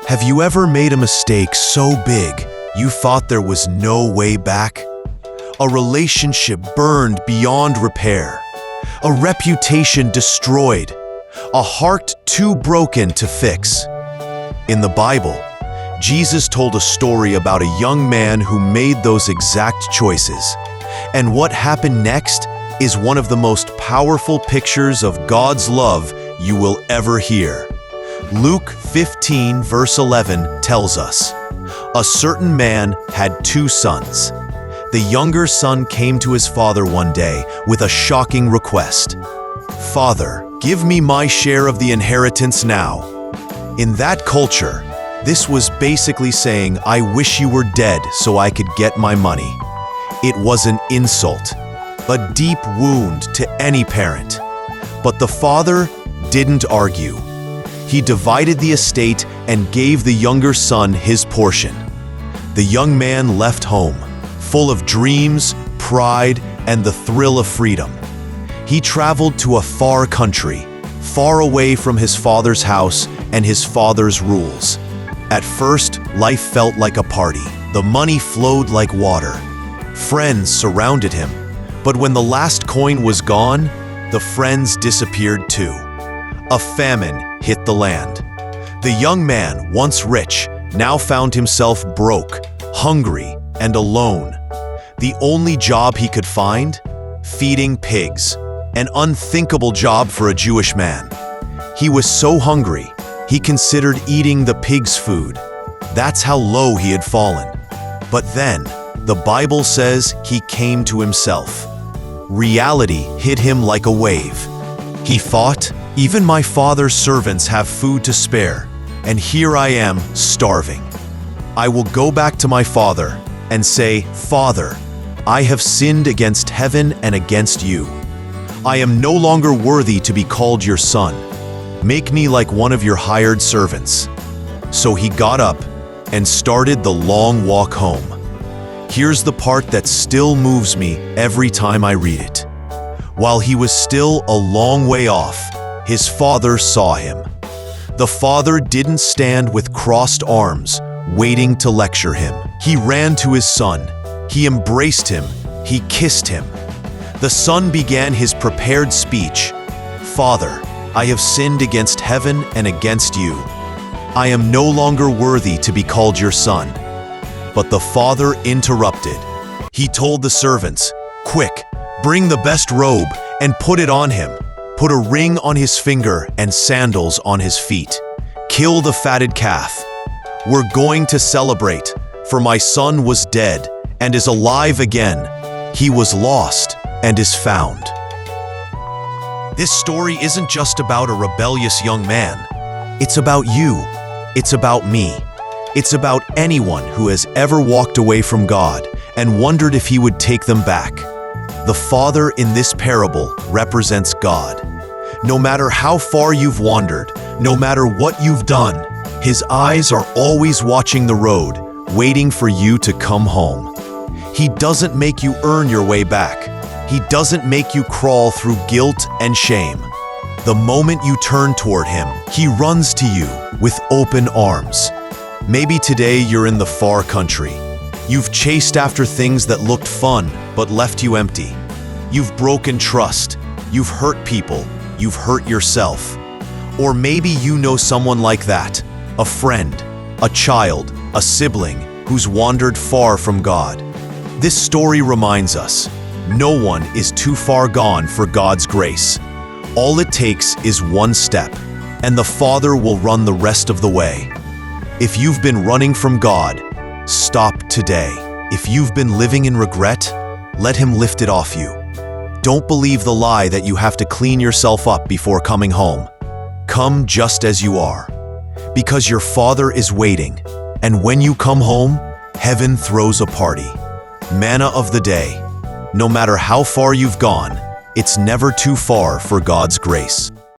Have you ever made a mistake so big you thought there was no way back? A relationship burned beyond repair, a reputation destroyed, a heart too broken to fix. In the Bible, Jesus told a story about a young man who made those exact choices. And what happened next is one of the most powerful pictures of God's love you will ever hear. Luke 15 verse 11 tells us, "A certain man had 2 sons. The younger son came to his father one day with a shocking request. 'Father, give me my share of the inheritance now.' In that culture, this was basically saying, 'I wish you were dead so I could get my money.' It was an insult, a deep wound to any parent. But the father didn't argue. He divided the estate and gave the younger son his portion. The young man left home, full of dreams, pride, and the thrill of freedom. He traveled to a far country, far away from his father's house and his father's rules. At first, life felt like a party. The money flowed like water. Friends surrounded him. But when the last coin was gone, the friends disappeared too. A famine hit the land. The young man, once rich, now found himself broke, hungry, and alone. The only job he could find? Feeding pigs, an unthinkable job for a Jewish man. He was so hungry, he considered eating the pig's food. That's how low he had fallen. But then, the Bible says he came to himself. Reality hit him like a wave. He thought, "Even my father's servants have food to spare, and here I am, starving. I will go back to my father and say, 'Father, I have sinned against heaven and against you. I am no longer worthy to be called your son. Make me like one of your hired servants.' So he got up and started the long walk home. Here's the part that still moves me every time I read it. While he was still a long way off, his father saw him. The father didn't stand with crossed arms, waiting to lecture him. He ran to his son. He embraced him. He kissed him. The son began his prepared speech. 'Father, I have sinned against heaven and against you. I am no longer worthy to be called your son.' But the father interrupted. He told the servants, 'Quick, bring the best robe and put it on him. Put a ring on his finger and sandals on his feet. Kill the fatted calf. We're going to celebrate, for my son was dead and is alive again. He was lost and is found.'" This story isn't just about a rebellious young man. It's about you. It's about me. It's about anyone who has ever walked away from God and wondered if he would take them back. The father in this parable represents God. No matter how far you've wandered, no matter what you've done, his eyes are always watching the road, waiting for you to come home. He doesn't make you earn your way back. He doesn't make you crawl through guilt and shame. The moment you turn toward him, he runs to you with open arms. Maybe today you're in the far country. You've chased after things that looked fun but left you empty. You've broken trust. You've hurt people. You've hurt yourself. Or maybe you know someone like that, a friend, a child, a sibling who's wandered far from God. This story reminds us, no one is too far gone for God's grace. All it takes is one step, and the Father will run the rest of the way. If you've been running from God, stop today. If you've been living in regret, let him lift it off you. Don't believe the lie that you have to clean yourself up before coming home. Come just as you are, because your Father is waiting, and when you come home, heaven throws a party. Manna of the day. No matter how far you've gone, it's never too far for God's grace.